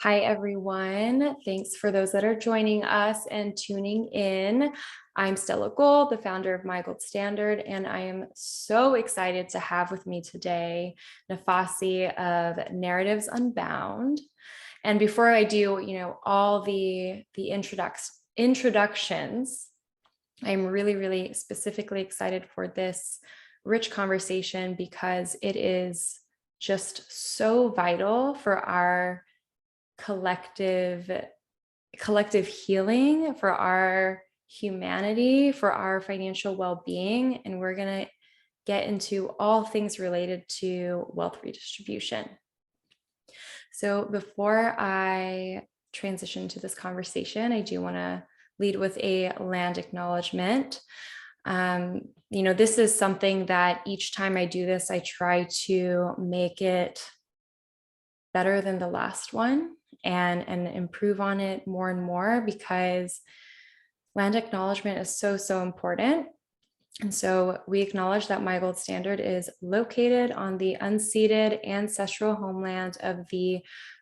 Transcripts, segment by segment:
Hi, everyone. Thanks for those that are joining us and tuning in. I'm Stella Gold, the founder of My Gold Standard, and I am so excited to have with me today Nafasi of Narratives Unbound. And before I do, all the introductions, I'm really specifically excited for this rich conversation because it is just so vital for our collective healing, for our humanity, for our financial well-being. And we're going to get into all things related to wealth redistribution. So before I transition to this conversation, I do want to lead with a land acknowledgement. This is something that each time I do this, I try to make it better than the last one and improve on it more and more, because land acknowledgement is so important. And so we acknowledge that My Gold Standard is located on the unceded ancestral homeland of the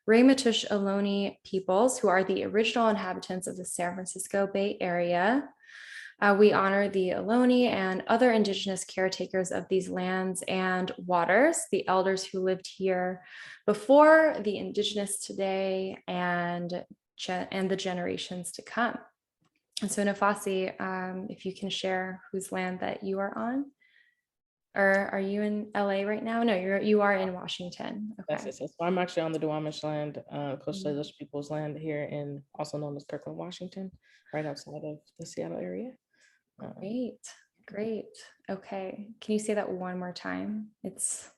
Ramaytush Ohlone peoples, who are the original inhabitants of the San Francisco Bay Area. We honor the Ohlone and other indigenous caretakers of these lands and waters, the elders who lived here before, the indigenous today, and the generations to come. And so Nafasi, if you can share whose land that you are on. Or are you in LA right now? No, you are in Washington. Okay. Yes. So I'm actually on the Duwamish land, Coast Salish people's land here in, also known as Kirkland, Washington, right outside of the Seattle area. Great. Okay. Can you say that one more time? It's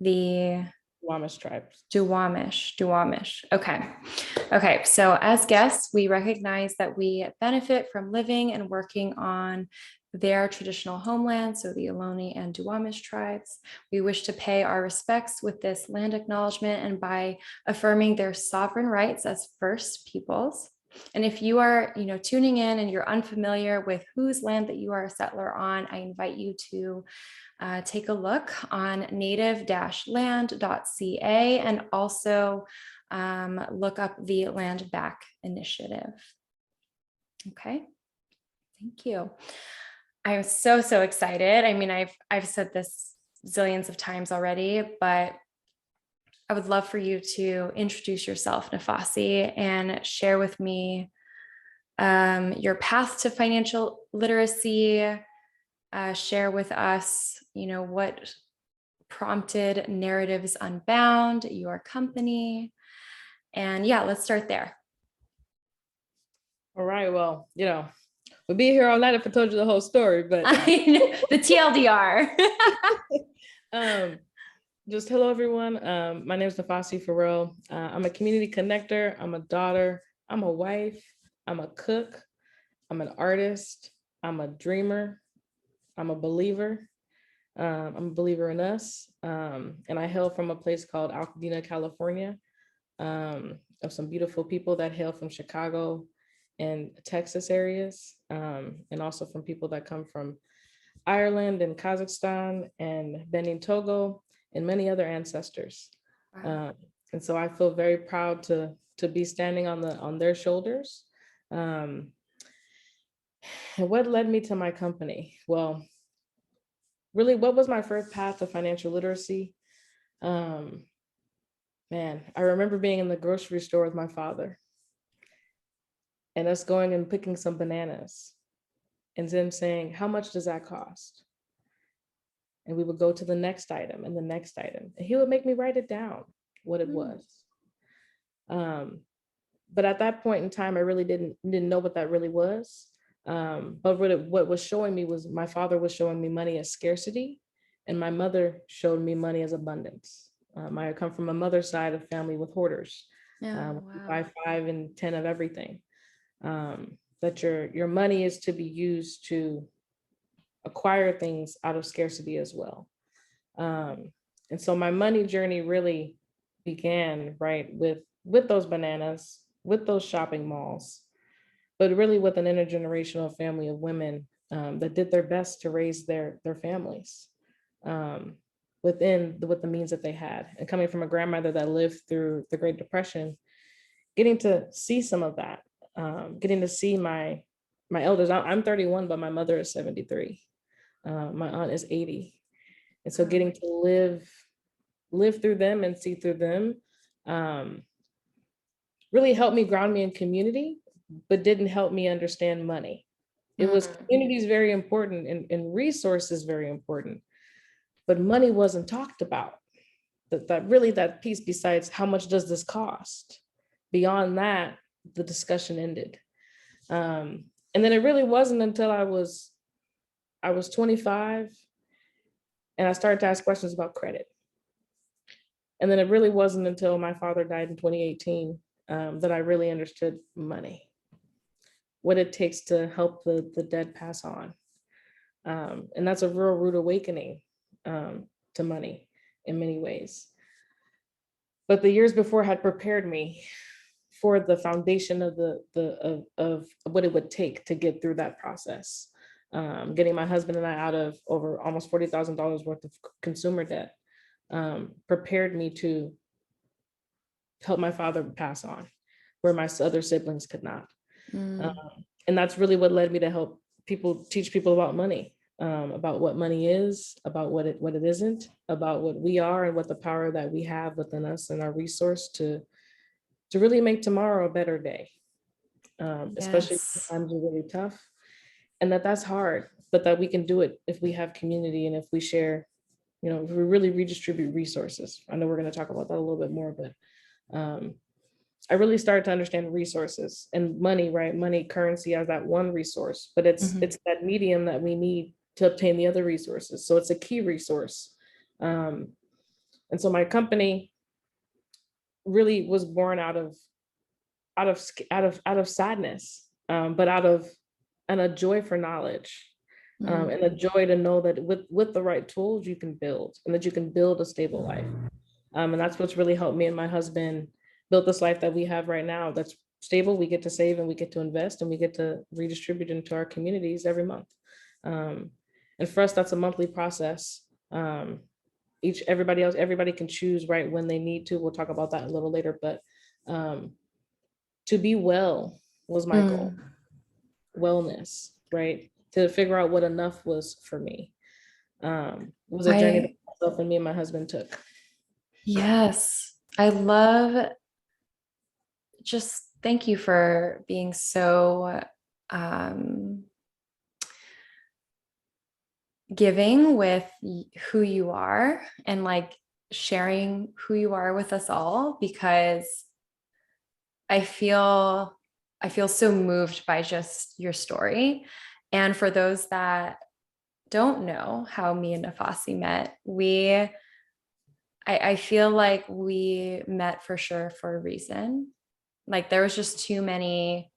the Duwamish tribes. Duwamish. Okay. So as guests, we recognize that we benefit from living and working on their traditional homeland, so the Ohlone and Duwamish tribes. We wish to pay our respects with this land acknowledgement and by affirming their sovereign rights as First Peoples. And if you are, tuning in and you're unfamiliar with whose land that you are a settler on, I invite you to take a look on native-land.ca and also look up the Land Back Initiative. Okay, thank you. I'm so excited. I mean, I've said this zillions of times already, but I would love for you to introduce yourself, Nafasi, and share with me your path to financial literacy. Share with us, what prompted Narratives Unbound, your company. And yeah, let's start there. All right. Well, we'll be here all night if I told you the whole story, but the TLDR. Just hello, everyone. My name is Nafasi Ferrell. I'm a community connector. I'm a daughter. I'm a wife. I'm a cook. I'm an artist. I'm a dreamer. I'm a believer. I'm a believer in us. And I hail from a place called Altadena, California, of some beautiful people that hail from Chicago and Texas areas, and also from people that come from Ireland and Kazakhstan and Benin, Togo, and many other ancestors. Wow. And so I feel very proud to be standing on their shoulders. And what led me to my company? Well, really, what was my first path to financial literacy? Man, I remember being in the grocery store with my father and us going and picking some bananas and then saying, how much does that cost? And we would go to the next item and the next item. And he would make me write it down, what it was. But at that point in time, I really didn't know what that really was. But what was showing me was my father was showing me money as scarcity, and my mother showed me money as abundance. I come from a mother's side of family with hoarders. Wow. 5 and 10 of everything. That your money is to be used to acquire things out of scarcity as well. And so my money journey really began with those bananas, with those shopping malls, but really with an intergenerational family of women that did their best to raise their families. with the means that they had. And coming from a grandmother that lived through the Great Depression, getting to see some of that, getting to see my elders. I'm 31, but my mother is 73. My aunt is 80. And so getting to live through them and see through them really helped me ground me in community, but didn't help me understand money. It was community is very important and resources very important, but money wasn't talked about. That piece besides how much does this cost? Beyond that, the discussion ended. And then it really wasn't until I was 25 and I started to ask questions about credit. And then it really wasn't until my father died in 2018 that I really understood money, what it takes to help the dead pass on. And that's a real rude awakening to money in many ways. But the years before had prepared me for the foundation of of what it would take to get through that process. Getting my husband and I out of over almost $40,000 worth of consumer debt prepared me to help my father pass on where my other siblings could not. And that's really what led me to help teach people about money, about what money is, about what it isn't, about what we are and what the power that we have within us and our resource to really make tomorrow a better day, especially when times are really tough. And that's hard, but that we can do it if we have community and if we share, if we really redistribute resources. I know we're going to talk about that a little bit more, but I really started to understand resources and money, right? Money, currency as that one resource, but it's that medium that we need to obtain the other resources. So it's a key resource. And so my company really was born out of sadness, but out of a joy for knowledge, and a joy to know that with the right tools you can build, and that you can build a stable life. And that's what's really helped me and my husband build this life that we have right now. That's stable. We get to save and we get to invest and we get to redistribute into our communities every month. And for us, that's a monthly process. Everybody can choose right when they need to. We'll talk about that a little later, but to be well was my goal. Wellness, right? To figure out what enough was for me. Was a journey that myself and me and my husband took. Yes. I love, just thank you for being so giving with who you are and like sharing who you are with us all, because I feel so moved by just your story. And for those that don't know how me and Nafasi met, I feel like we met for sure for a reason. Like there was just too many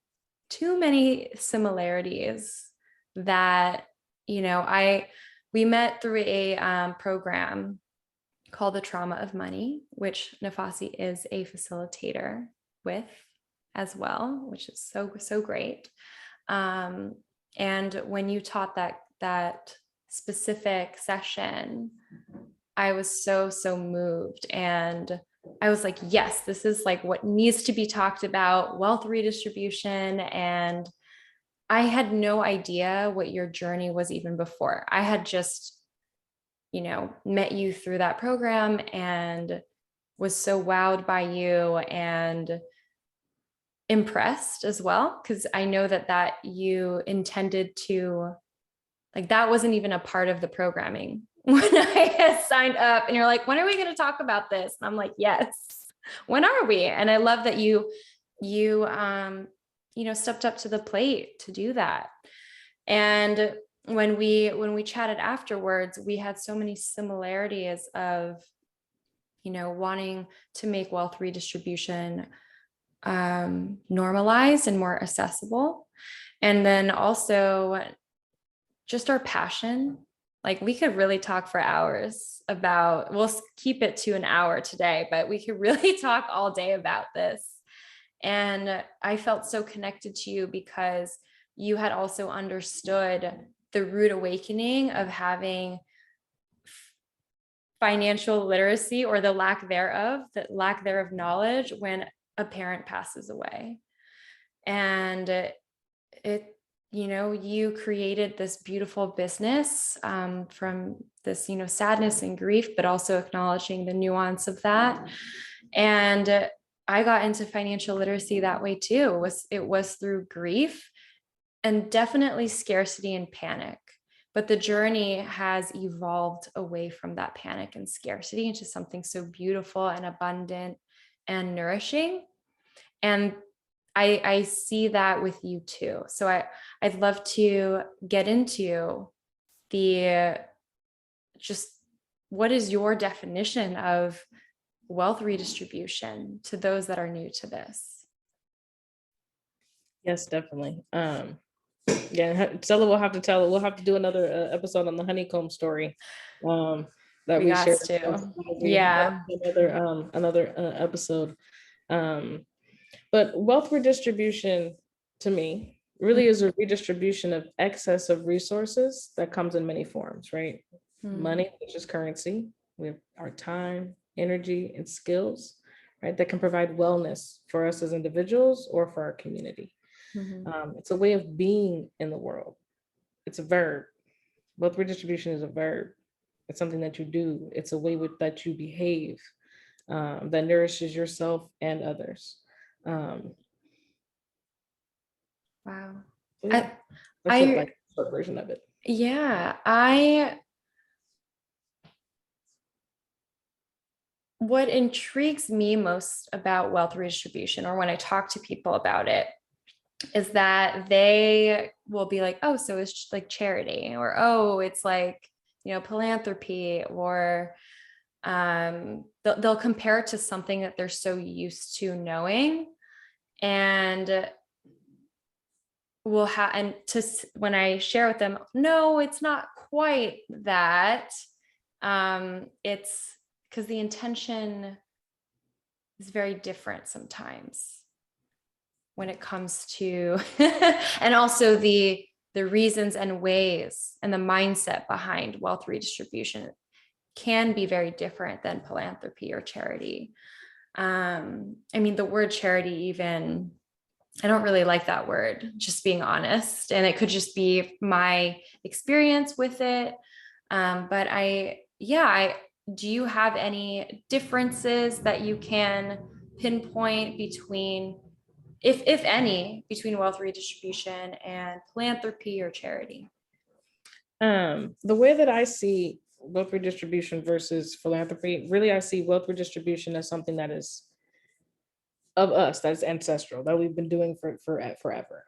similarities that, we met through a program called the Trauma of Money, which Nafasi is a facilitator with as well, which is so great. And when you taught that specific session, I was so moved, and I was like, yes, this is like what needs to be talked about, wealth redistribution. And I had no idea what your journey was even before. I had just, met you through that program and was so wowed by you and impressed as well, because I know that you intended to, like, that wasn't even a part of the programming when I had signed up, and you're like, when are we going to talk about this? And I'm like, yes, when are we? And I love that you stepped up to the plate to do that. And when we chatted afterwards, we had so many similarities of, wanting to make wealth redistribution normalized and more accessible. And then also just our passion. Like we could really talk for hours about, we'll keep it to an hour today, but we could really talk all day about this. And I felt so connected to you because you had also understood the rude awakening of having financial literacy or the lack thereof knowledge when a parent passes away. And you created this beautiful business from this, sadness and grief, but also acknowledging the nuance of that. And I got into financial literacy that way too. It was through grief and definitely scarcity and panic. But the journey has evolved away from that panic and scarcity into something so beautiful and abundant and nourishing. And I see that with you too. So I'd love to get into just what is your definition of wealth redistribution to those that are new to this? Yes, definitely. Yeah, Stella will have to tell it. We'll have to do another episode on the honeycomb story that we shared. Yeah. Another episode. But wealth redistribution to me really is a redistribution of excess of resources that comes in many forms, right? Money, which is currency. We have our time, energy, and skills, right? That can provide wellness for us as individuals or for our community. It's a way of being in the world. It's a verb. Wealth redistribution is a verb. It's something that you do. It's a way that you behave that nourishes yourself and others. Wow. Yeah, that's like a short version of it. Yeah, what intrigues me most about wealth redistribution, or when I talk to people about it, is that they will be like, oh, so it's just like charity, or oh, it's like, philanthropy, or they'll compare it to something that they're so used to knowing. And when I share with them, no, it's not quite that. It's because the intention is very different sometimes when it comes to, and also the reasons and ways and the mindset behind wealth redistribution can be very different than philanthropy or charity. The word charity, even, I don't really like that word, just being honest. And it could just be my experience with it. But do you have any differences that you can pinpoint between, if any, between wealth redistribution and philanthropy or charity? The way that I see wealth redistribution versus philanthropy, really, I see wealth redistribution as something that is of us, that's ancestral, that we've been doing for forever.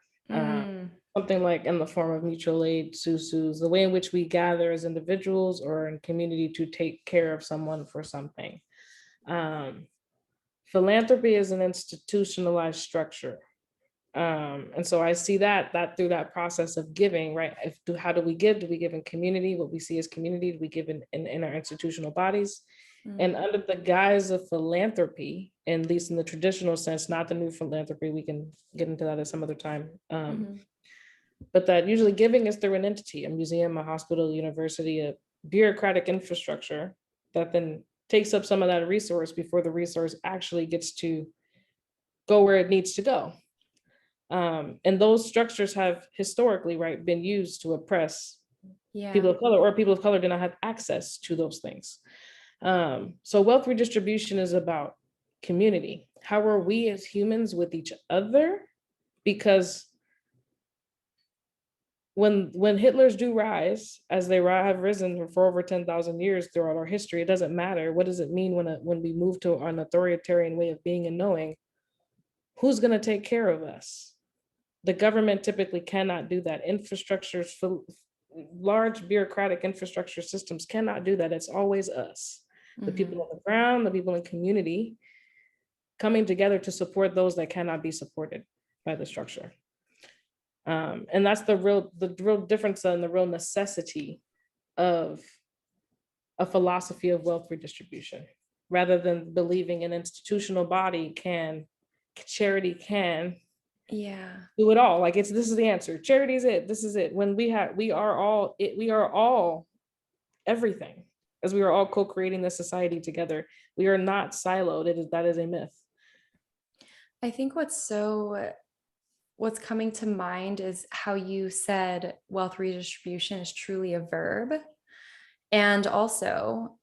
Something like in the form of mutual aid, susus, the way in which we gather as individuals or in community to take care of someone for something. Philanthropy is an institutionalized structure. And so I see that through that process of giving, right? How do we give? Do we give in community? What we see as community, do we give in our institutional bodies? And under the guise of philanthropy, at least in the traditional sense, not the new philanthropy, we can get into that at some other time. But that usually giving is through an entity, a museum, a hospital, a university, a bureaucratic infrastructure that then takes up some of that resource before the resource actually gets to go where it needs to go. And those structures have historically, right, been used to oppress people of color, or people of color do not have access to those things. So wealth redistribution is about community. How are we as humans with each other? Because when Hitlers do rise, as they have risen for over 10,000 years throughout our history, it doesn't matter. What does it mean when we move to an authoritarian way of being and knowing? Who's going to take care of us? The government typically cannot do that. Infrastructures, large bureaucratic infrastructure systems cannot do that. It's always us, the people on the ground, the people in community, coming together to support those that cannot be supported by the structure. And that's the real difference and the real necessity of a philosophy of wealth redistribution, rather than believing an institutional body charity can do it all. Like this is the answer. Charity is it. This is it. When we are all everything. as we are all co-creating this society together. We are not siloed. That is a myth. I think what's coming to mind is how you said wealth redistribution is truly a verb. And also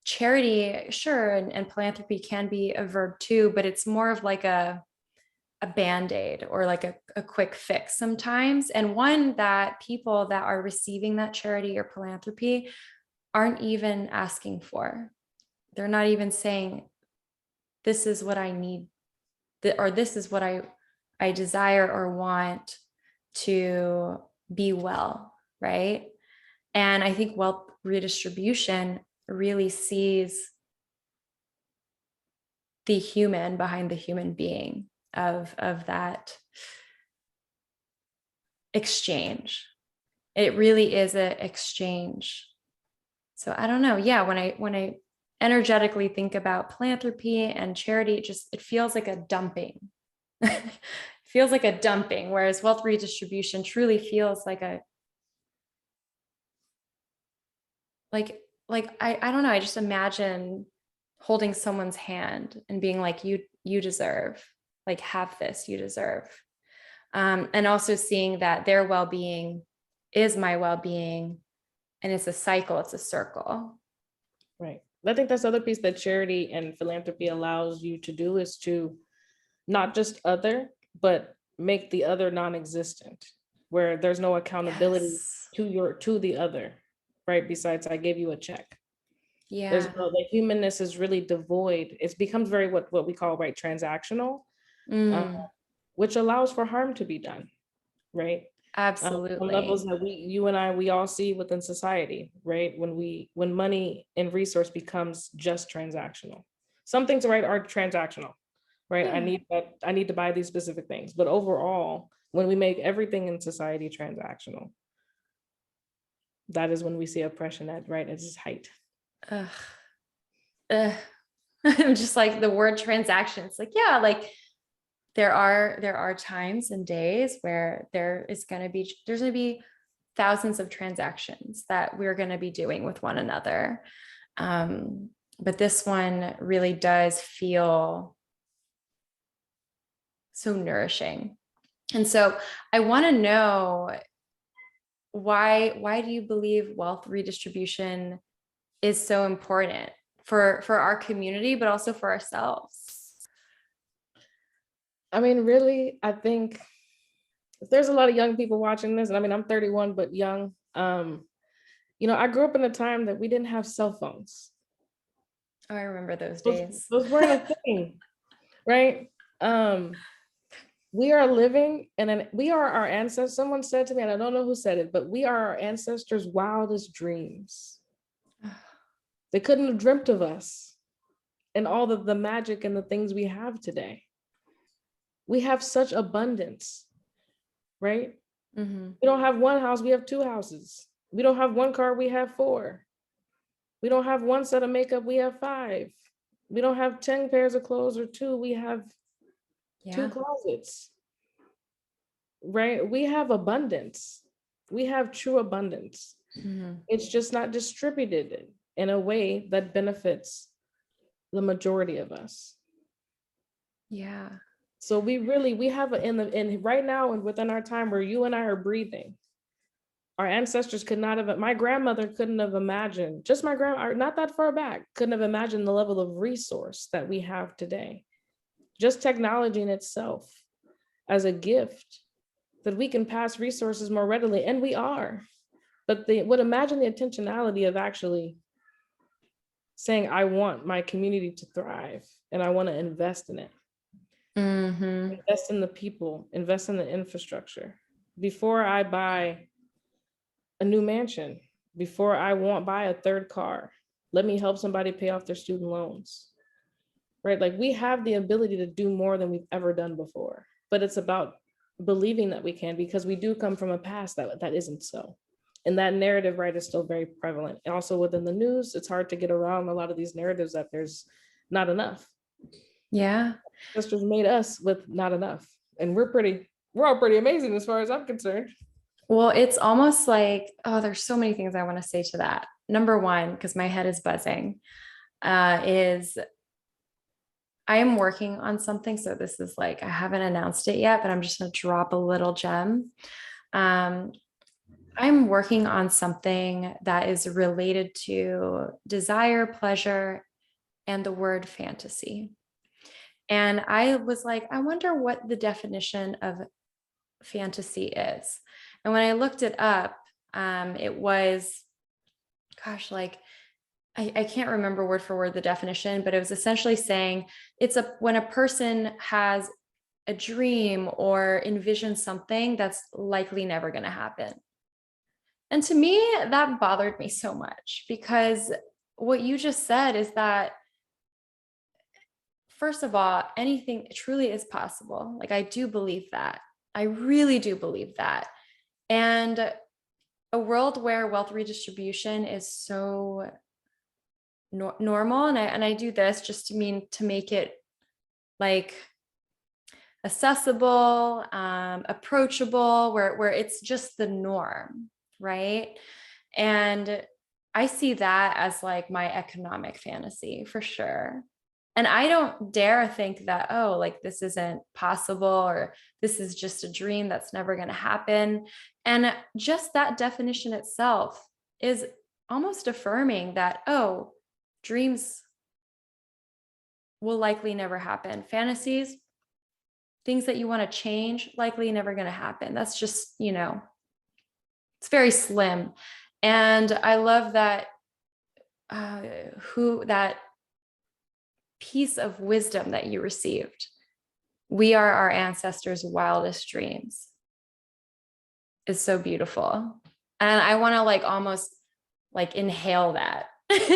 charity, sure, and philanthropy can be a verb too, but it's more of like a band-aid or like a quick fix sometimes. And one that people that are receiving that charity or philanthropy aren't even asking for. They're not even saying, this is what I need, or this is what I desire or want to be well, right? And I think wealth redistribution really sees the human behind the human being of that exchange. It really is an exchange. So I don't know. Yeah, when I energetically think about philanthropy and charity, it feels like a dumping. It feels like a dumping, whereas wealth redistribution truly feels like a I don't know. I just imagine holding someone's hand and being like, you deserve, like, have this, you deserve. And also seeing that their well-being is my well-being, and it's a cycle, it's a circle. Right. I think that's the other piece that charity and philanthropy allows you to do, is to not just other, but make the other non-existent, where there's no accountability to the other, right? Besides, I gave you a check. Yeah. The humanness is really devoid. It becomes very what we call, right, transactional, which allows for harm to be done, right? Absolutely. Levels that you and I, we all see within society, right? When money and resource becomes just transactional. Some things, right, are transactional, right? Yeah. I need to buy these specific things. But overall, when we make everything in society transactional, that is when we see oppression at its height. I'm just like, the word transactions, like, yeah, like there are times and days where there's going to be thousands of transactions that we're going to be doing with one another. But this one really does feel so nourishing. And so I want to know, why do you believe wealth redistribution is so important for our community, but also for ourselves? I mean, really, I think there's a lot of young people watching this, and I mean, I'm 31, but young. I grew up in a time that we didn't have cell phones. Oh, I remember those days. Those weren't a thing, right? We are living, and we are our ancestors. Someone said to me, and I don't know who said it, but we are our ancestors' wildest dreams. They couldn't have dreamt of us and all the magic and the things we have today. We have such abundance, right? Mm-hmm. We don't have one house, we have two houses. We don't have one car, we have four. We don't have one set of makeup, we have 5. We don't have 10 pairs of clothes or 2, we have 2 closets, right? We have abundance. We have true abundance. Mm-hmm. It's just not distributed in a way that benefits the majority of us. Yeah. So we have in right now and within our time where you and I are breathing, our ancestors could not have, my grandmother couldn't have imagined, just my grandma, not that far back, couldn't have imagined the level of resource that we have today. Just technology in itself as a gift, that we can pass resources more readily, and we are. But imagine the intentionality of actually saying, I want my community to thrive and I want to invest in it. Mm-hmm. Invest in the people, invest in the infrastructure. Before I buy a new mansion, before I buy a third car, let me help somebody pay off their student loans, right? Like, we have the ability to do more than we've ever done before, but it's about believing that we can, because we do come from a past that isn't so. And that narrative, right, is still very prevalent. And also within the news, it's hard to get around a lot of these narratives that there's not enough. Yeah. Sisters made us with not enough. And we're all pretty amazing as far as I'm concerned. Well, it's almost like, there's so many things I want to say to that. number one, because my head is buzzing, is I am working on something. So this is like, I haven't announced it yet, but I'm just going to drop a little gem. I'm working on something that is related to desire, pleasure, and the word fantasy. And I was like, I wonder what the definition of fantasy is. And when I looked it up, it was, gosh, like, I can't remember word for word the definition, but it was essentially saying when a person has a dream or envisions something that's likely never going to happen. And to me, that bothered me so much, because what you just said is that, first of all, anything truly is possible. Like, I do believe that. I really do believe that. And a world where wealth redistribution is so normal, and I do this just to make it like accessible, approachable, where it's just the norm, right? And I see that as like my economic fantasy for sure. And I don't dare think that, oh, like this isn't possible, or this is just a dream that's never going to happen. And just that definition itself is almost affirming that, oh, dreams will likely never happen. Fantasies, things that you want to change, likely never going to happen. That's just, it's very slim. And I love that, that piece of wisdom that you received. We are our ancestors' wildest dreams is so beautiful. And I want to like almost like inhale that just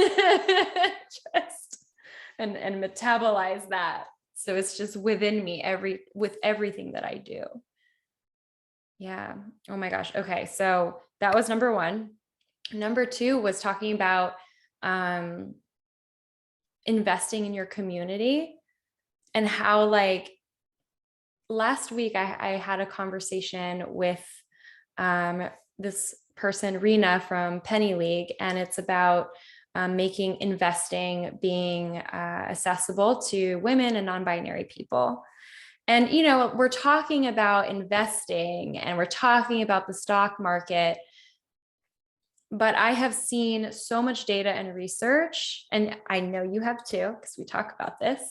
and metabolize that. So it's just within me with everything that I do. Yeah. Oh my gosh. Okay. So that was number one. Number two was talking about investing in your community, and how, like, last week I had a conversation with this person, Rena from Penny League, and it's about making investing being accessible to women and non-binary people. And, we're talking about investing and we're talking about the stock market, but I have seen so much data and research, and I know you have too, because we talk about this.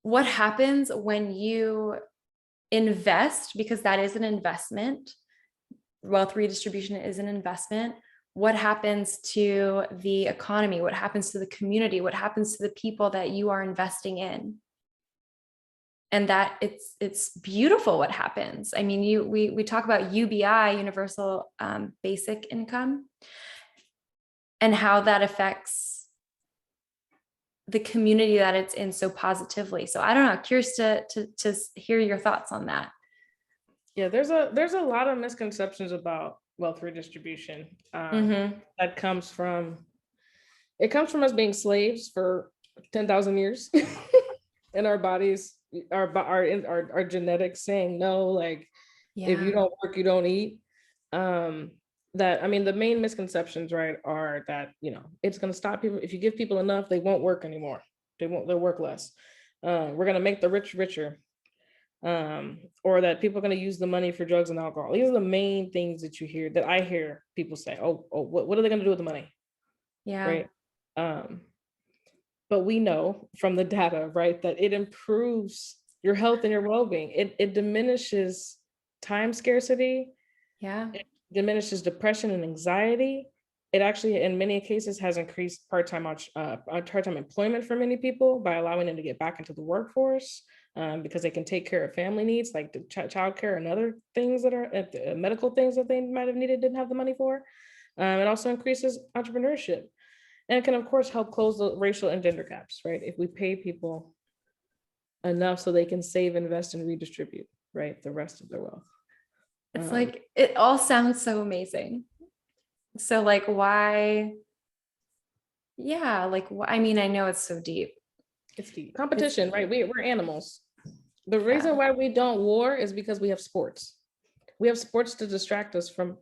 What happens when you invest, because that is an investment, wealth redistribution is an investment. What happens to the economy? What happens to the community? What happens to the people that you are investing in? And that it's beautiful what happens. I mean, we talk about UBI, universal basic income, and how that affects the community that it's in so positively. So I don't know, curious to hear your thoughts on that. Yeah, there's a lot of misconceptions about wealth redistribution. That comes from us being slaves for 10,000 years in our bodies, our genetics saying no, like, if you don't work, you don't eat. That, I mean, the main misconceptions, right, are that, it's going to stop people. If you give people enough, they won't work anymore. They'll work less. We're going to make the rich richer. Or that people are going to use the money for drugs and alcohol. These are the main things that I hear people say, what are they going to do with the money? Yeah. Right. But we know from the data, right, that it improves your health and your well-being. It diminishes time scarcity. Yeah. It diminishes depression and anxiety. It actually, in many cases, has increased part-time employment for many people by allowing them to get back into the workforce, because they can take care of family needs like the childcare and other things that are medical things that they might have needed, didn't have the money for. It also increases entrepreneurship. And it can, of course, help close the racial and gender gaps, right? If we pay people enough so they can save, invest, and redistribute, right, the rest of their wealth. It's like, it all sounds so amazing. So like, why? Yeah, like, I mean, I know it's so deep. It's deep. Competition, right? We're animals. The reason why we don't war is because we have sports. We have sports to distract us from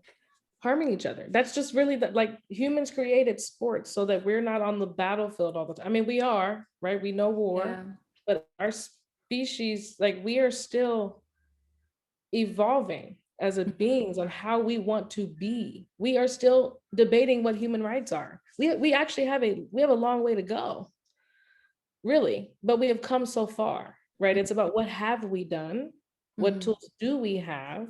harming each other. That's just really that, like, humans created sports so that we're not on the battlefield all the time. I mean, we are, right? We know war, Yeah. but our species, like, we are still evolving as a beings on how we want to be. We are still debating what human rights are. We actually have a long way to go, really, but we have come so far, right? It's about what have we done? What Mhm. tools do we have?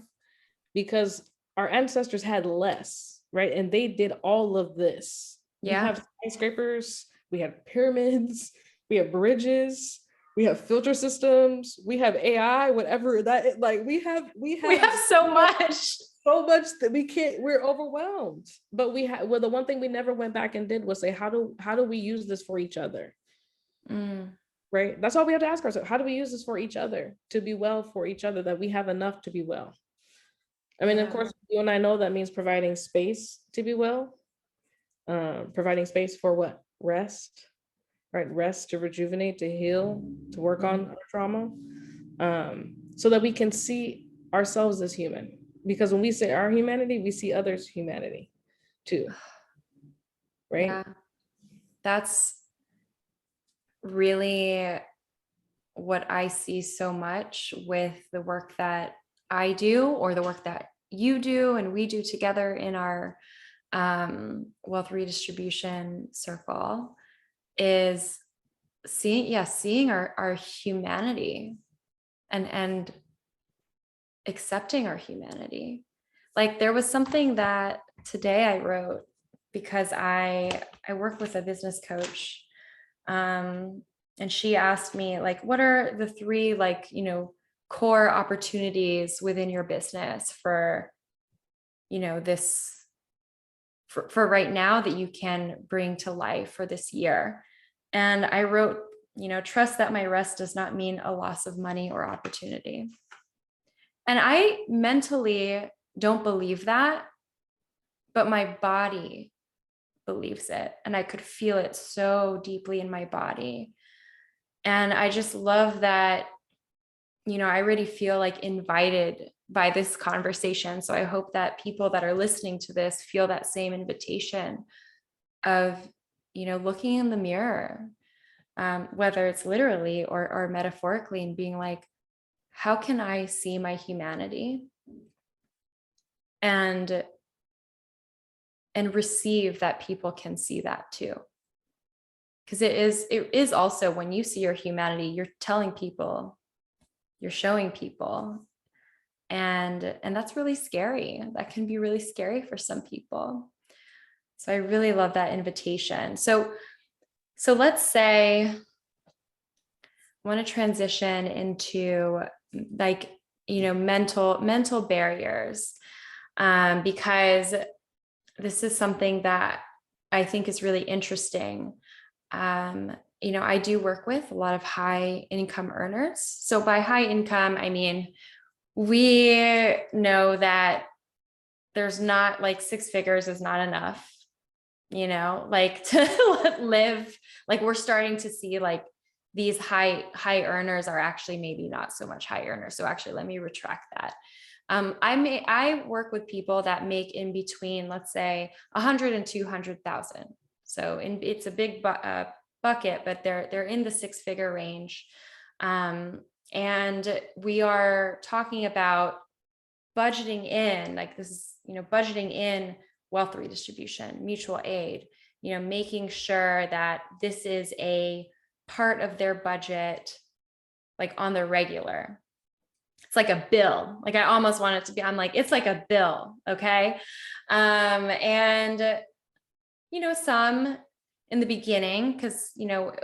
Because our ancestors had less, right? And they did all of this. We Yeah. have skyscrapers, we have pyramids, we have bridges, we have filter systems, we have AI, whatever that is. Like, we have We have so much. so much that we can't, we're overwhelmed. But well, the one thing we never went back and did was say, how do we use this for each other? Mm. Right? That's all we have to ask ourselves. How do we use this for each other, to be well for each other, that we have enough to be well? I mean, of Yeah. course, you and I know that means providing space to be well, providing space for what? Rest, right? Rest to rejuvenate, to heal, to work on our trauma, so that we can see ourselves as human. Because when we say our humanity, we see others' humanity too, right? Yeah. That's really what I see so much with the work that I do, or the work that you do and we do together in our wealth redistribution circle, is seeing our humanity and accepting our humanity. Like, there was something that today I wrote, because I work with a business coach, and she asked me, like, what are the three, like, core opportunities within your business for, this, for right now, that you can bring to life for this year. And I wrote, trust that my rest does not mean a loss of money or opportunity. And I mentally don't believe that, but my body believes it. And I could feel it so deeply in my body. And I just love that, I already feel like invited by this conversation. So I hope that people that are listening to this feel that same invitation of, looking in the mirror, whether it's literally or metaphorically, and being like, how can I see my humanity and receive that people can see that too? Because it is also, when you see your humanity, you're telling people, you're showing people, and that's really scary. That can be really scary for some people. So I really love that invitation. So let's say I want to transition into, like, mental barriers, because this is something that I think is really interesting. I do work with a lot of high income earners. So by high income, I mean, we know that there's not, like, six figures is not enough, like, to live. Like, we're starting to see, like, these high earners are actually maybe not so much high earners. So actually, let me retract that. I work with people that make in between, let's say, 100 and 200,000. So it's a big bucket, but they're in the six-figure range. And we are talking about budgeting in, like, this is, budgeting in wealth redistribution, mutual aid, making sure that this is a part of their budget, like, on the regular. It's like a bill. Like, I almost want it to be, I'm like, it's like a bill. Okay. And, some in the beginning, because,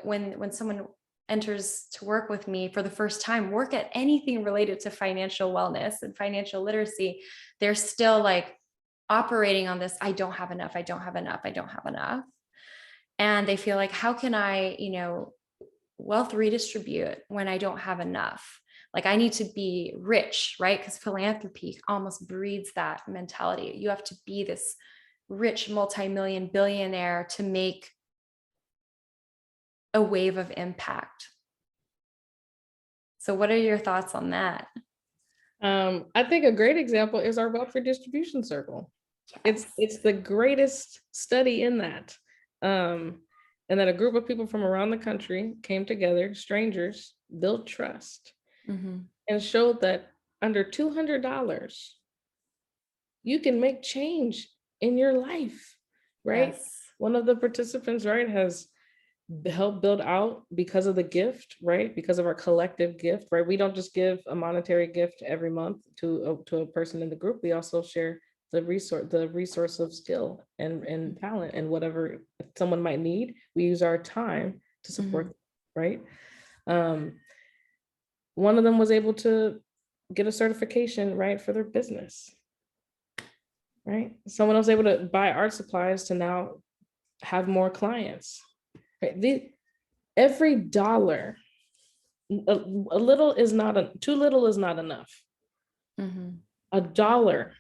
when someone enters to work with me for the first time, work at anything related to financial wellness and financial literacy, they're still, like, operating on this, I don't have enough, I don't have enough, I don't have enough. And they feel like, how can I, wealth redistribute when I don't have enough? Like, I need to be rich, right? Because philanthropy almost breeds that mentality. You have to be this rich multi-million billionaire to make a wave of impact. So what are your thoughts on that? I think a great example is our wealth redistribution circle. It's the greatest study in that. And that a group of people from around the country came together, strangers, built trust, and showed that under $200, you can make change in your life, right? Yes. One of the participants, right, has helped build out because of the gift, right? Because of our collective gift, right? We don't just give a monetary gift every month to a person in the group. We also share the resource of skill and talent and whatever someone might need. We use our time to support, right? One of them was able to get a certification, right, for their business, right? Someone else able to buy art supplies to now have more clients, right? Every dollar, a little is not, too little is not enough. A dollar,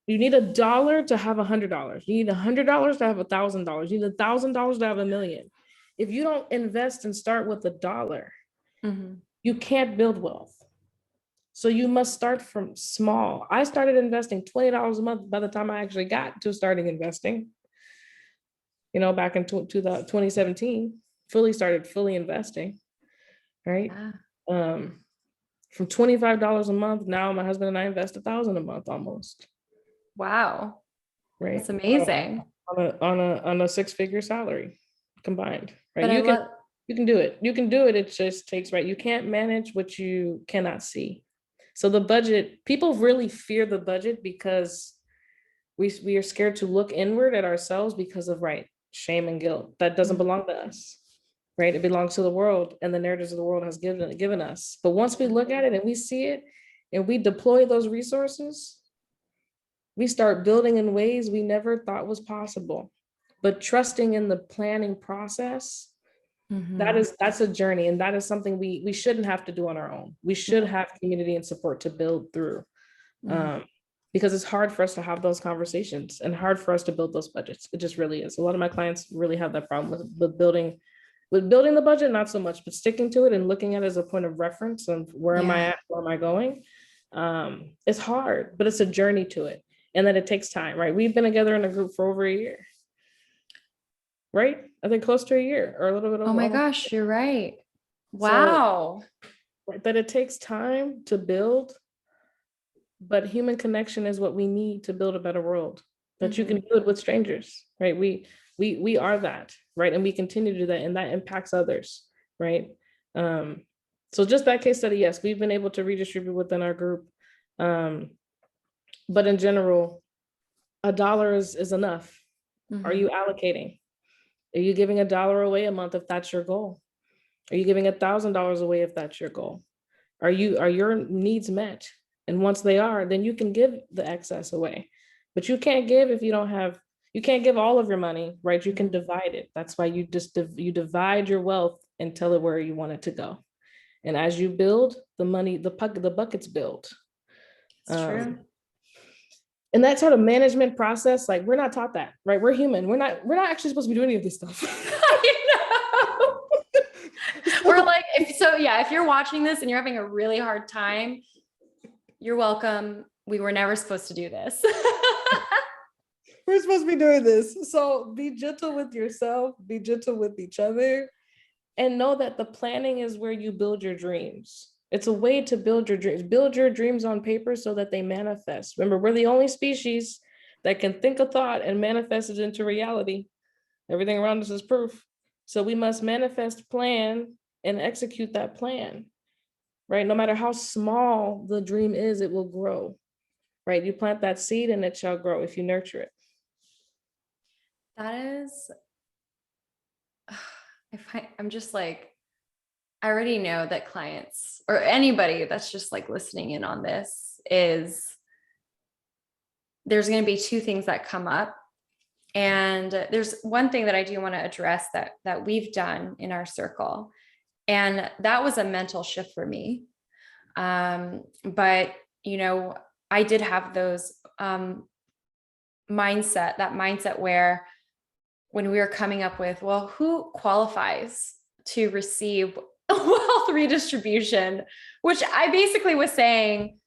you need $1 to have $100. You need $100 to have $1,000. You need $1,000 to have $1 million. If you don't invest and start with $1, you can't build wealth. So you must start from small. I started investing $20 a month by the time I actually got to starting investing. You know, back in 2017, fully investing, right? From $25 a month, now my husband and I invest $1,000 a month almost. Wow. Right. That's amazing. On a six-figure salary combined, right? But you can do it. You can do it. It just takes, right? You can't manage what you cannot see. So the budget, people really fear the budget because we are scared to look inward at ourselves because of, right, shame and guilt. That doesn't belong to us, right? It belongs to the world and the narratives of the world has given us. But once we look at it and we see it and we deploy those resources, we start building in ways we never thought was possible. But trusting in the planning process, that's a journey, and that is something we shouldn't have to do on our own. We should have community and support to build through, because it's hard for us to have those conversations and hard for us to build those budgets. It just really is. A lot of my clients really have that problem with building the budget, not so much, but sticking to it and looking at it as a point of reference of where am I at, where am I going? It's hard, but it's a journey to it, and that it takes time, right? We've been together in a group for over a year. Right? I think close to a year or a little bit over. Oh my gosh, you're right. Wow. So, that it takes time to build, but human connection is what we need to build a better world. That you can do it with strangers, right? We are that, right? And we continue to do that, and that impacts others, right? So just that case study, yes, we've been able to redistribute within our group. But in general, $1 is enough. Are you allocating? Are you giving $1 away a month if that's your goal? Are you giving $1,000 away if that's your goal? Are your needs met? And once they are, then you can give the excess away. But you can't give if you can't give all of your money, right? You can divide it. That's why you divide your wealth and tell it where you want it to go. And as you build, the money, the buckets build. It's true. And that sort of management process, like, we're not taught that, right? We're human. We're not actually supposed to be doing any of this stuff. We're like, if you're watching this and you're having a really hard time, you're welcome. We were never supposed to do this. We're supposed to be doing this. So be gentle with yourself, be gentle with each other, and know that the planning is where you build your dreams. It's a way to build your dreams. Build your dreams on paper so that they manifest. Remember, we're the only species that can think a thought and manifest it into reality. Everything around us is proof. So we must manifest, plan, and execute that plan, right? No matter how small the dream is, it will grow, right? You plant that seed and it shall grow if you nurture it. That is, I'm just like, I already know that clients or anybody that's just like listening in on this there's going to be two things that come up. And there's one thing that I do want to address that we've done in our circle. And that was a mental shift for me. But, I did have those mindset where when we were coming up with, well, who qualifies to receive wealth redistribution, which I basically was saying,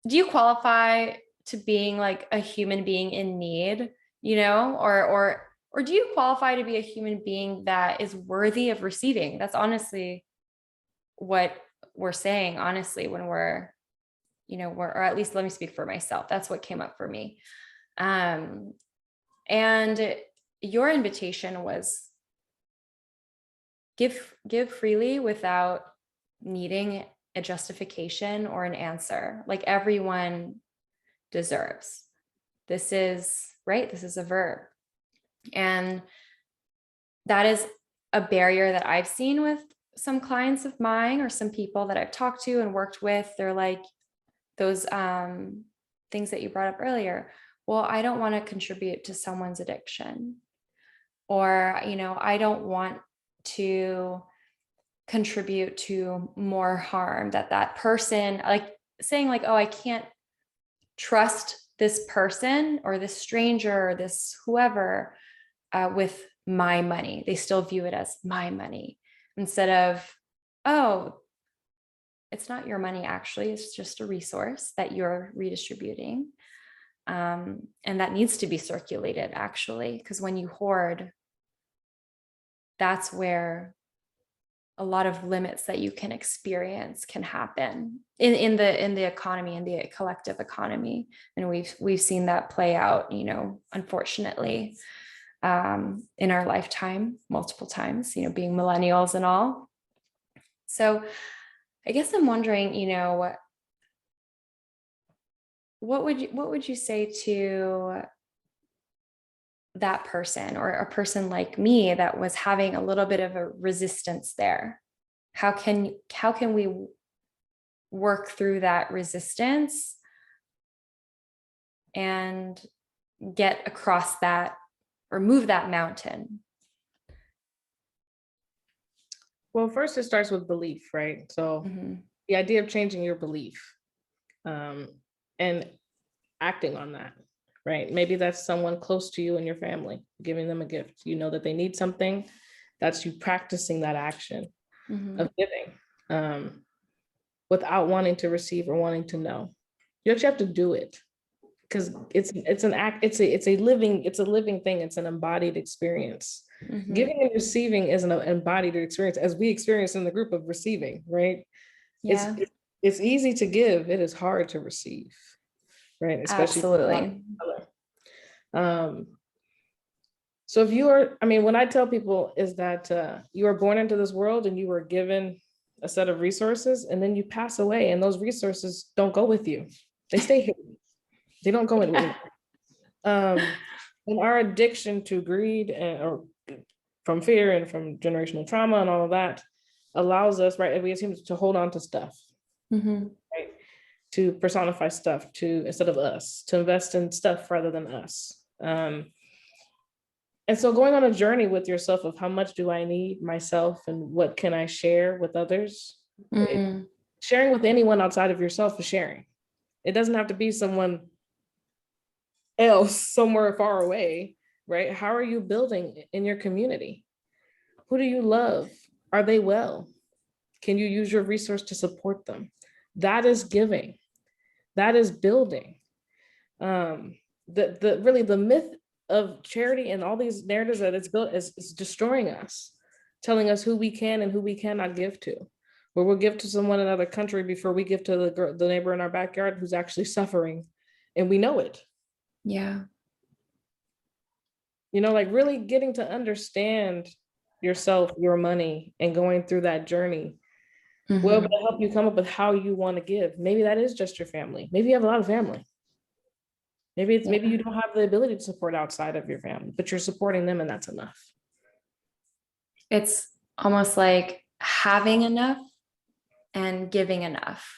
do you qualify to being like a human being in need, you know, or do you qualify to be a human being that is worthy of receiving? That's honestly what we're saying, honestly, when we're, you know, or at least let me speak for myself. That's what came up for me. And your invitation was give freely without needing a justification or an answer, like everyone deserves. This is right. This is a verb. And that is a barrier that I've seen with some clients of mine or some people that I've talked to and worked with. They're like those things that you brought up earlier. Well, I don't want to contribute to someone's addiction, or, you know, I don't want to contribute to more harm that person, like saying like, oh, I can't trust this person or this stranger or this whoever with my money. They still view it as my money instead of, oh, it's not your money, actually. It's just a resource that you're redistributing. And that needs to be circulated, actually, because when you hoard, that's where a lot of limits that you can experience can happen in the economy, in the collective economy. And we've seen that play out, you know, unfortunately, in our lifetime, multiple times, you know, being millennials and all. So I guess I'm wondering, you know, what would you say to that person, or a person like me that was having a little bit of a resistance there? How can we work through that resistance and get across that, or move that mountain? Well, first it starts with belief, right? So the idea of changing your belief and acting on that, right? Maybe that's someone close to you in your family, giving them a gift. You know that they need something. That's you practicing that action of giving without wanting to receive or wanting to know. You actually have to do it, because it's an act. It's a living thing. It's an embodied experience. Giving and receiving is an embodied experience, as we experience in the group of receiving, right? Yeah. It's easy to give. It is hard to receive, right? Especially absolutely. So if you are, I mean, when I tell people is that you are born into this world and you were given a set of resources, and then you pass away and those resources don't go with you. They stay here. They don't go with you. And our addiction to greed or from fear and from generational trauma and all of that allows us, right? We seem to hold on to stuff, right? To personify stuff instead of us, to invest in stuff rather than us. And so going on a journey with yourself of how much do I need myself and what can I share with others? Sharing with anyone outside of yourself is sharing. It doesn't have to be someone else somewhere far away, right? How are you building in your community? Who do you love? Are they well? Can you use your resource to support them? That is giving. That is building. Really the myth of charity and all these narratives that it's built is destroying us, telling us who we can and who we cannot give to. Where we'll give to someone in another country before we give to the neighbor in our backyard who's actually suffering, and we know it. Yeah. You know, like really getting to understand yourself, your money, and going through that journey will help you come up with how you want to give. Maybe that is just your family. Maybe you have a lot of family. Maybe you don't have the ability to support outside of your family, but you're supporting them and that's enough. It's almost like having enough and giving enough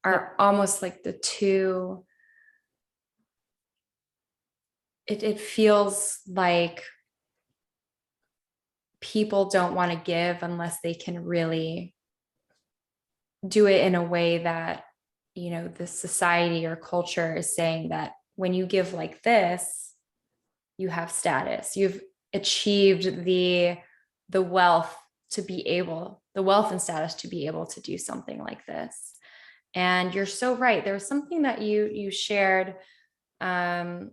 are almost like the two. It feels like people don't want to give unless they can really do it in a way that, you know, the society or culture is saying that when you give like this, you have status, you've achieved the wealth and status to be able to do something like this. And you're so right. There was something that you shared I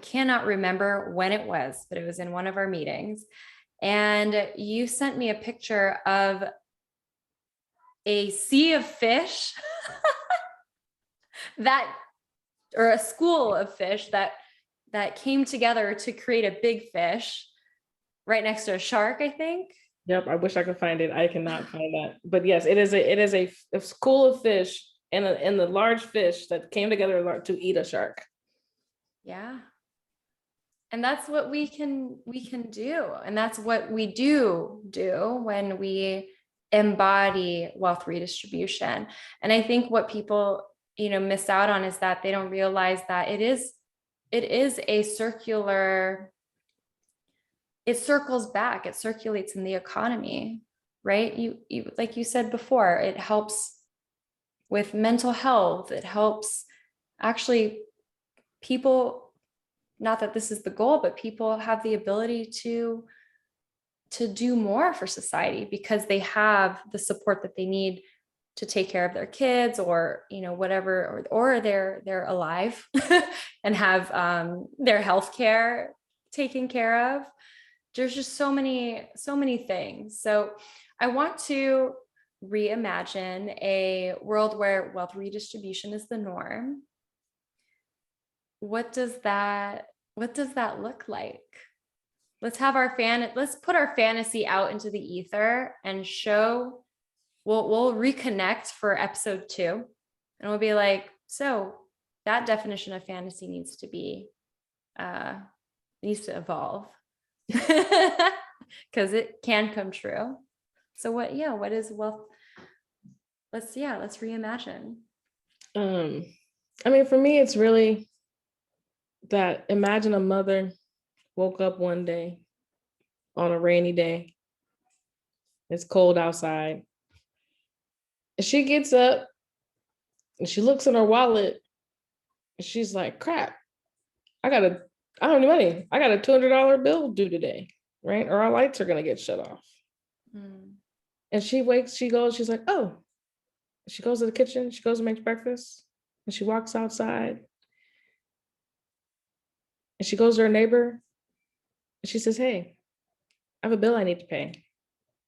cannot remember when it was, but it was in one of our meetings. And you sent me a picture of a sea of fish or a school of fish that came together to create a big fish right next to a shark, I think. Yep, I wish I could find it. I cannot find that. But yes, it is a school of fish and the large fish that came together to eat a shark. Yeah. And that's what we can do. And that's what we do when we embody wealth redistribution. And I think what people, miss out on is that they don't realize that it is a circular, it circles back, it circulates in the economy, right? You like you said before, it helps with mental health. It helps actually people, not that this is the goal, but people have the ability to do more for society because they have the support that they need to take care of their kids or, whatever, or they're alive and have their healthcare taken care of. There's just so many things. So I want to reimagine a world where wealth redistribution is the norm. What does that look like? Let's put our fantasy out into the ether and show. We'll reconnect for episode 2, and we'll be like, so that definition of fantasy needs to evolve because it can come true. So what is wealth? Let's reimagine. I mean, for me, it's really that imagine a mother woke up one day on a rainy day. It's cold outside. And she gets up and she looks in her wallet and she's like, crap, I don't have any money. I got a $200 bill due today, right? Or our lights are going to get shut off. And she's like, oh. She goes to the kitchen, she goes and makes breakfast, and she walks outside. And she goes to her neighbor and she says, hey, I have a bill I need to pay.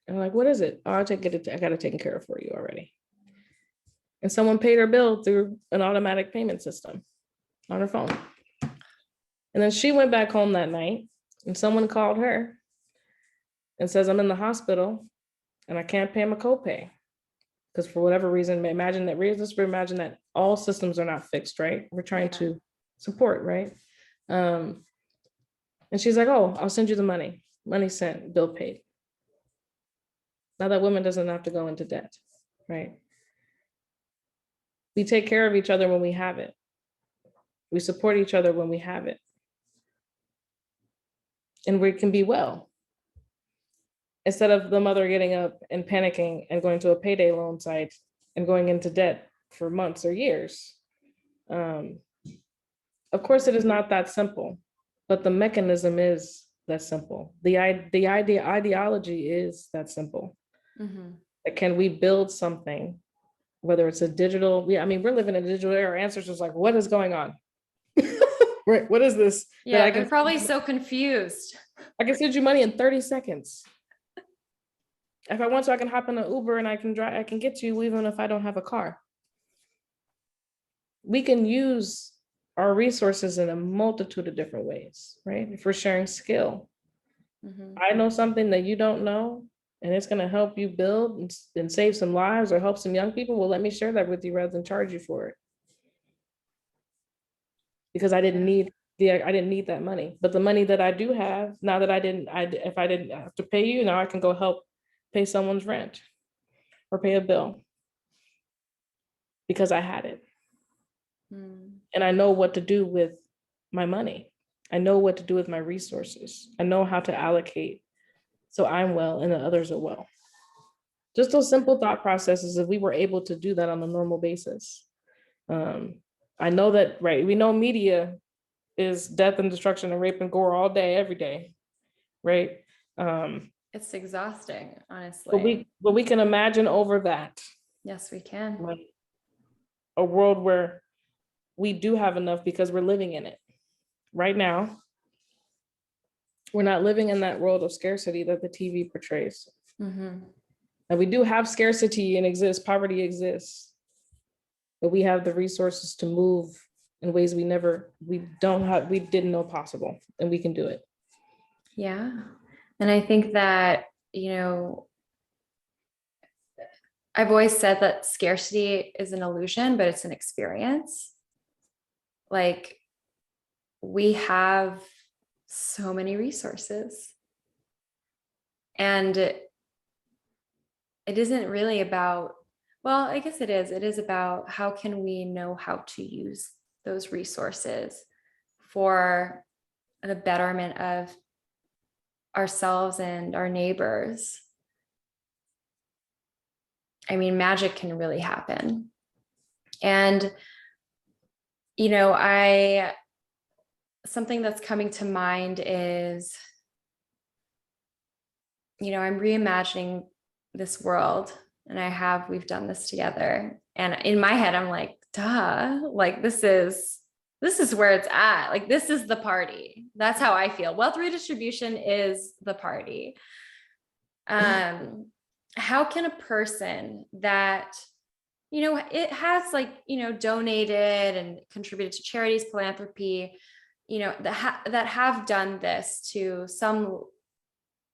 And I'm like, what is it? Oh, I got it taken care of for you already. And someone paid her bill through an automatic payment system on her phone. And then she went back home that night and someone called her and says, I'm in the hospital and I can't pay my copay. Because for whatever reason, imagine that all systems are not fixed, right? We're trying to support, right? And she's like, oh, I'll send you the money. Money sent, bill paid. Now that woman doesn't have to go into debt, right? We take care of each other when we have it. We support each other when we have it. And we can be well. Instead of the mother getting up and panicking and going to a payday loan site and going into debt for months or years. Of course, it is not that simple, but the mechanism is that simple. The ideology is that simple. Mm-hmm. Can we build something, whether it's a digital, we're living in a digital era. Our ancestors like, what is going on? Right, what is this? Yeah, they're probably so confused. I can send you money in 30 seconds. If I want to, I can hop in an Uber and I can get to you even if I don't have a car. We can use our resources in a multitude of different ways, right? If we're sharing skill. Mm-hmm. I know something that you don't know, and it's going to help you build and save some lives or help some young people. Well, let me share that with you rather than charge you for it. Because I didn't need that money. But the money that I do have, now that if I didn't have to pay you, now I can go help pay someone's rent or pay a bill because I had it. And I know what to do with my money. I know what to do with my resources. I know how to allocate so I'm well and the others are well. Just those simple thought processes, if we were able to do that on a normal basis. I know that, right, we know media is death and destruction and rape and gore all day, every day, right? It's exhausting, honestly. But we can imagine over that. Yes, we can. Like a world where we do have enough because we're living in it. Right now, we're not living in that world of scarcity that the TV portrays. And we do have scarcity and exists, poverty exists, but we have the resources to move in ways we didn't know possible, and we can do it. Yeah. And I think that, I've always said that scarcity is an illusion, but it's an experience. Like, we have so many resources, and it isn't really about, well, I guess it is about how can we know how to use those resources for the betterment of ourselves and our neighbors. I mean, magic can really happen. And, something that's coming to mind is, I'm reimagining this world, and we've done this together. And in my head, I'm like, duh, like this is where it's at. Like, this is the party. That's how I feel. Wealth redistribution is the party. How can a person that, it has donated and contributed to charities, philanthropy, that have done this to some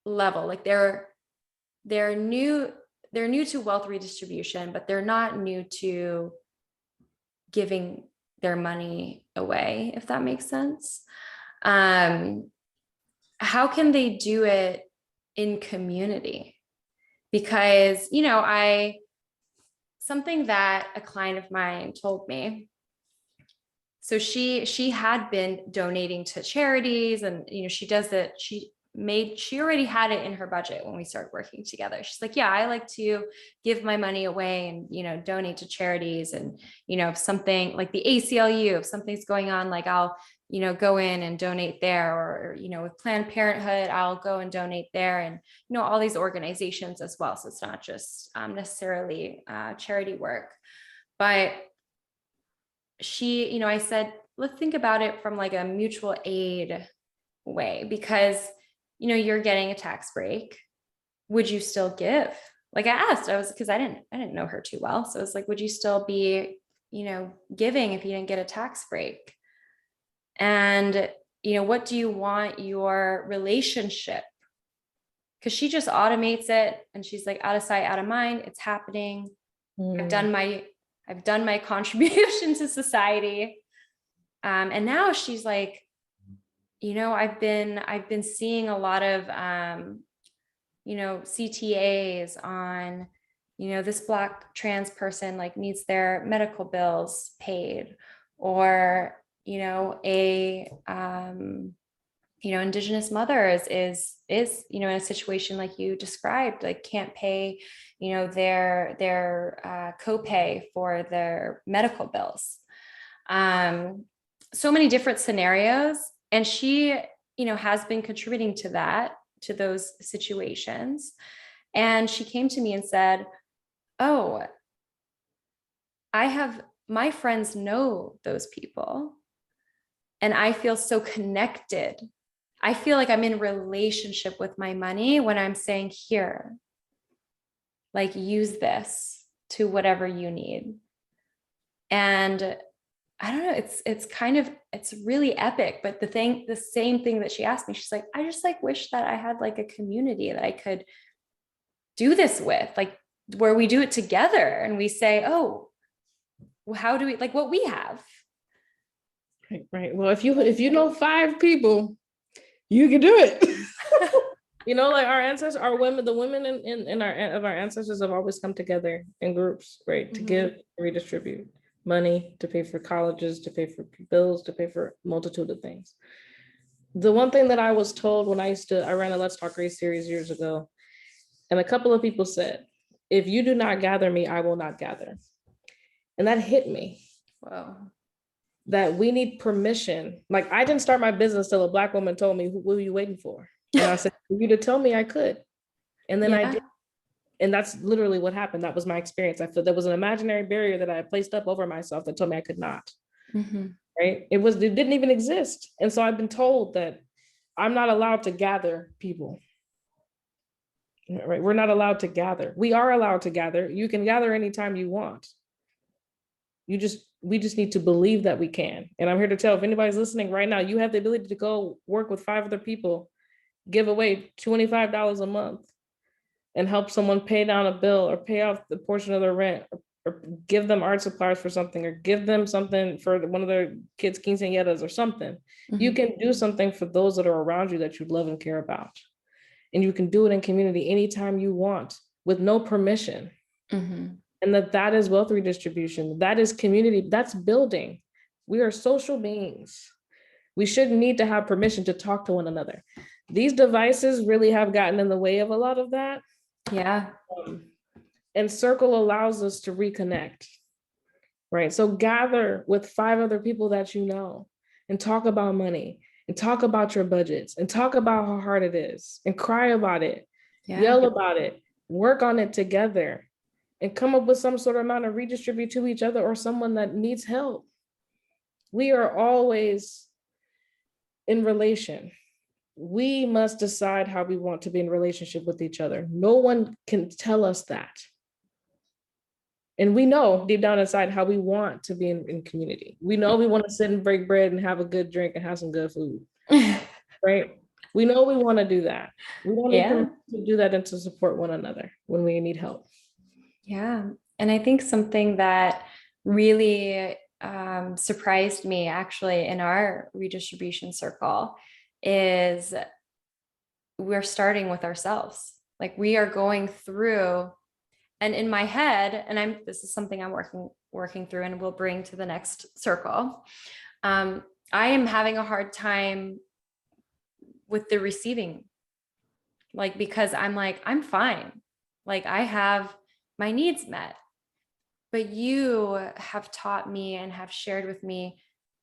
level, like they're new to wealth redistribution, but they're not new to giving their money away, if that makes sense. How can they do it in community? Because, something that a client of mine told me, so she had been donating to charities, and, she does it. She already had it in her budget when we started working together. She's like, yeah, I like to give my money away and, donate to charities. And, if something like the ACLU, if something's going on, like I'll, go in and donate there, or, with Planned Parenthood, I'll go and donate there, and, all these organizations as well. So it's not just necessarily charity work, but she, I said, let's think about it from like a mutual aid way, because, you're getting a tax break. Would you still give? Like, I asked, because I didn't know her too well. So it's like, would you still be, giving if you didn't get a tax break? And, what do you want your relationship? Because she just automates it, and she's like, out of sight, out of mind. It's happening. I've done my contribution to society. And now she's like, I've been seeing a lot of, CTAs on, this Black trans person like needs their medical bills paid, or, Indigenous mothers is, in a situation like you described, like can't pay, their copay for their medical bills. So many different scenarios. And she, has been contributing to those situations. And she came to me and said, oh, my friends know those people, and I feel so connected. I feel like I'm in relationship with my money when I'm saying, here, like, use this to whatever you need. And I don't know, it's really epic. But the same thing that she asked me, she's like, I just like wish that I had like a community that I could do this with, like where we do it together and we say, oh, well, how do we, like what we have. Right. Well, if you know 5 people, you can do it. Like our ancestors, the women in our ancestors have always come together in groups, right? To give, redistribute money, to pay for colleges, to pay for bills, to pay for a multitude of things. The one thing that I was told when I ran a Let's Talk Race series years ago, and a couple of people said, if you do not gather me, I will not gather. And that hit me. Wow. That we need permission. Like, I didn't start my business till a Black woman told me, what were you waiting for? And I said, for you to tell me I could. And then I did. And that's literally what happened. That was my experience. I feel there was an imaginary barrier that I had placed up over myself that told me I could not. right? It didn't even exist. And so I've been told that I'm not allowed to gather people, right? We're not allowed to gather. We are allowed to gather. You can gather anytime you want. We just need to believe that we can. And I'm here to tell, if anybody's listening right now, you have the ability to go work with 5 other people, give away $25 a month, and help someone pay down a bill or pay off the portion of their rent, or give them art supplies for something, or give them something for one of their kids' quinceañeras or something. You can do something for those that are around you that you love and care about. And you can do it in community anytime you want with no permission. And that is wealth redistribution. That is community. That's building. We are social beings. We shouldn't need to have permission to talk to one another. These devices really have gotten in the way of a lot of that. Yeah. And Circle allows us to reconnect, right? So gather with 5 other people that you know and talk about money and talk about your budgets and talk about how hard it is and cry about it, yell about it, work on it together, and come up with some sort of amount of redistribute to each other or someone that needs help. We are always in relation. We must decide how we want to be in relationship with each other. No one can tell us that. And we know deep down inside how we want to be in community. We know we want to sit and break bread and have a good drink and have some good food, right? We know we want to do that. We don't need to do that and to support one another when we need help. Yeah. And I think something that really surprised me actually in our redistribution circle is we're starting with ourselves. Like we are going through, and in my head, and this is something I'm working through and we'll bring to the next circle. I am having a hard time with the receiving, like, because I'm like, I'm fine. Like I have my needs met, but you have taught me and have shared with me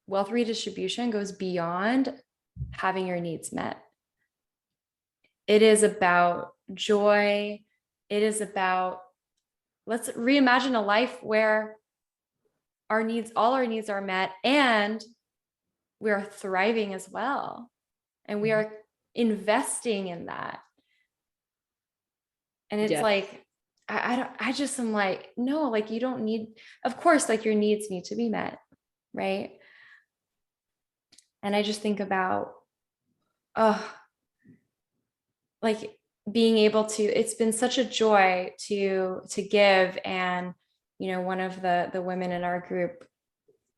wealth redistribution goes beyond having your needs met. It is about joy. It is about, let's reimagine a life where all our needs are met and we are thriving as well. And we are investing in that. And it's like, I'm like, no, like you don't need, of course, like your needs need to be met. Right. And I just think about, like being able to, it's been such a joy to give. And, one of the women in our group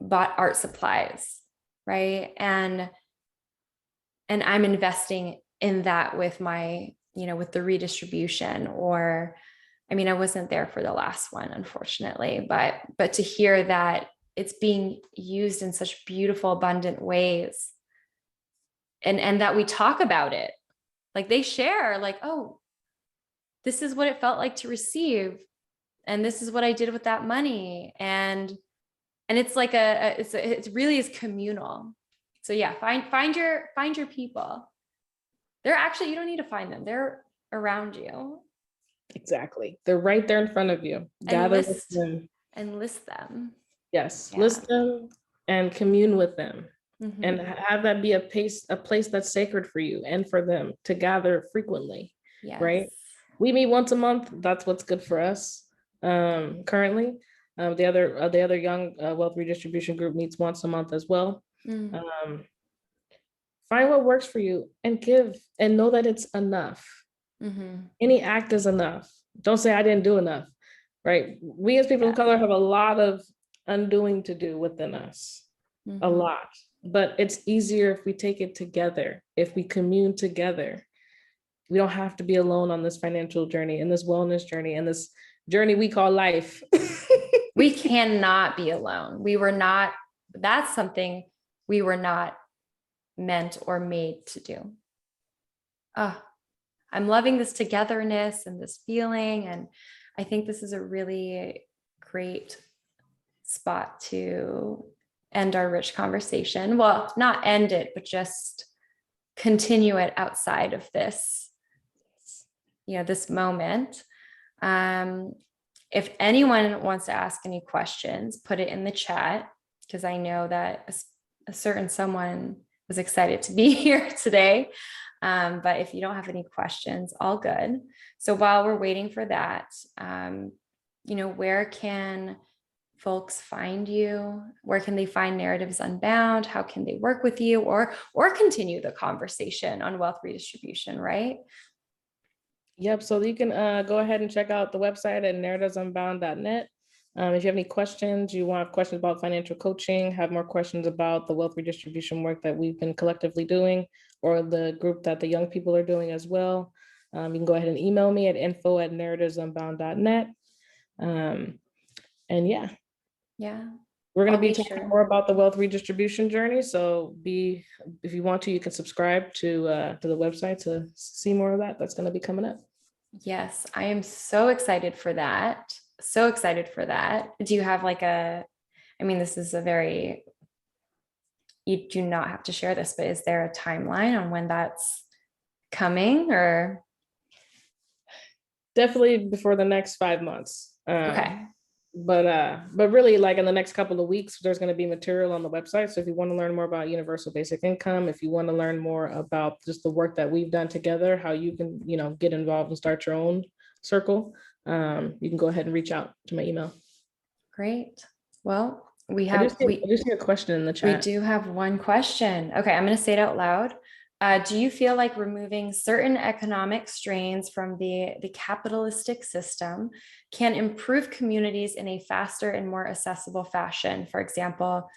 bought art supplies. Right. And I'm investing in that with my, with the redistribution, or, I wasn't there for the last one, unfortunately, but to hear that it's being used in such beautiful, abundant ways, and that we talk about it, like they share, like, oh, this is what it felt like to receive, and this is what I did with that money, and it's like it really is communal. So yeah, find your people. They're actually, you don't need to find them; they're around you. Exactly. They're right there in front of you. Gather with them. And list them. Yes. Yeah. List them and commune with them. And have that be a place that's sacred for you and for them to gather frequently. Yes. Right. We meet once a month. That's what's good for us. Currently, the other young wealth redistribution group meets once a month as well. Find what works for you and give, and know that it's enough. Any act is enough. Don't say I didn't do enough, right? We as people of color have a lot of undoing to do within us, a lot, but it's easier if we take it together, if we commune together. We don't have to be alone on this financial journey and this wellness journey and this journey we call life. We cannot be alone. That's something we were not meant or made to do. I'm loving this togetherness and this feeling. And I think this is a really great spot to end our rich conversation. Well, not end it, but just continue it outside of this, this moment. If anyone wants to ask any questions, put it in the chat. because I know that a certain someone was excited to be here today. But if you don't have any questions, all good. So while we're waiting for that, where can folks find you? Where can they find Narratives Unbound? How can they work with you or continue the conversation on wealth redistribution, right? Yep. So you can go ahead and check out the website at narrativesunbound.net. If you have any questions, you want questions about financial coaching, have more questions about the wealth redistribution work that we've been collectively doing, or the group that the young people are doing as well, you can go ahead and email me at info@narrativesunbound.net. And yeah. We're going to be talking more about the wealth redistribution journey. So if you want to, you can subscribe to the website to see more of that. That's going to be coming up. Yes, I am so excited for that. So excited for that. Do you have this is you do not have to share this, but is there a timeline on when that's coming or? Definitely before the next 5 months. Okay. But really, like in the next couple of weeks, there's going to be material on the website. So if you want to learn more about universal basic income, if you want to learn more about just the work that we've done together, how you can, get involved and start your own circle, you can go ahead and reach out to my email. Great. Well, I just see a question in the chat. We do have one question. Okay, I'm going to say it out loud. Do you feel like removing certain economic strains from the capitalistic system can improve communities in a faster and more accessible fashion? For example,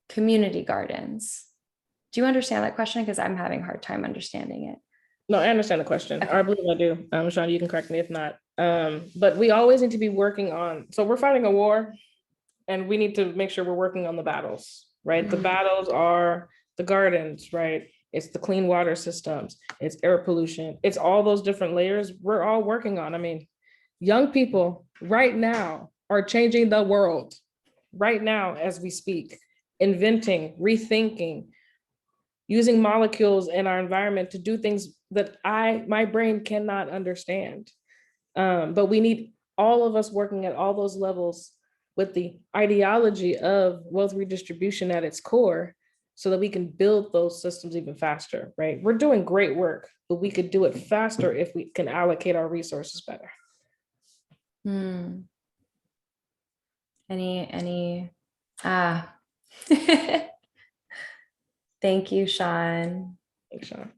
community gardens. Do you understand that question? Because I'm having a hard time understanding it. No, I understand the question. Okay. I believe I do. Sean, you can correct me if not. But we always need to be working on, so we're fighting a war and we need to make sure we're working on the battles, right? Mm-hmm. The battles are the gardens, right? It's the clean water systems, it's air pollution, it's all those different layers we're all working on. I mean, young people right now are changing the world right now as we speak, inventing, rethinking, using molecules in our environment to do things that my brain cannot understand. But we need all of us working at all those levels with the ideology of wealth redistribution at its core, so that we can build those systems even faster, right? We're doing great work, but we could do it faster if we can allocate our resources better. Thank you, Sean. Thanks, Sean.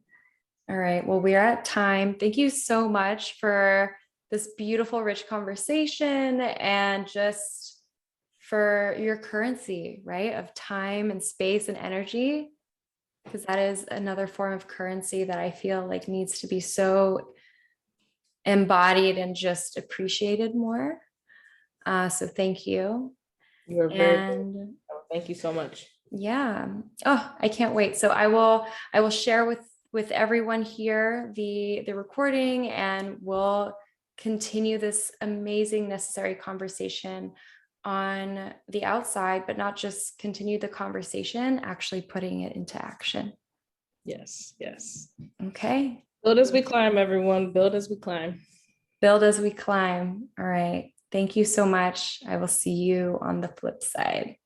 All right, well, we're at time. Thank you so much for this beautiful, rich conversation and just for your currency, right? Of time and space and energy, because that is another form of currency that I feel like needs to be so embodied and just appreciated more. So thank you. You're very, thank you so much. Yeah. Oh, I can't wait. So I will share with everyone here the recording, and we'll continue this amazing, necessary conversation on the outside, but not just continue the conversation, actually putting it into action. Yes, yes. Okay. Build as we climb, everyone. Build as we climb. Build as we climb. All right. Thank you so much. I will see you on the flip side.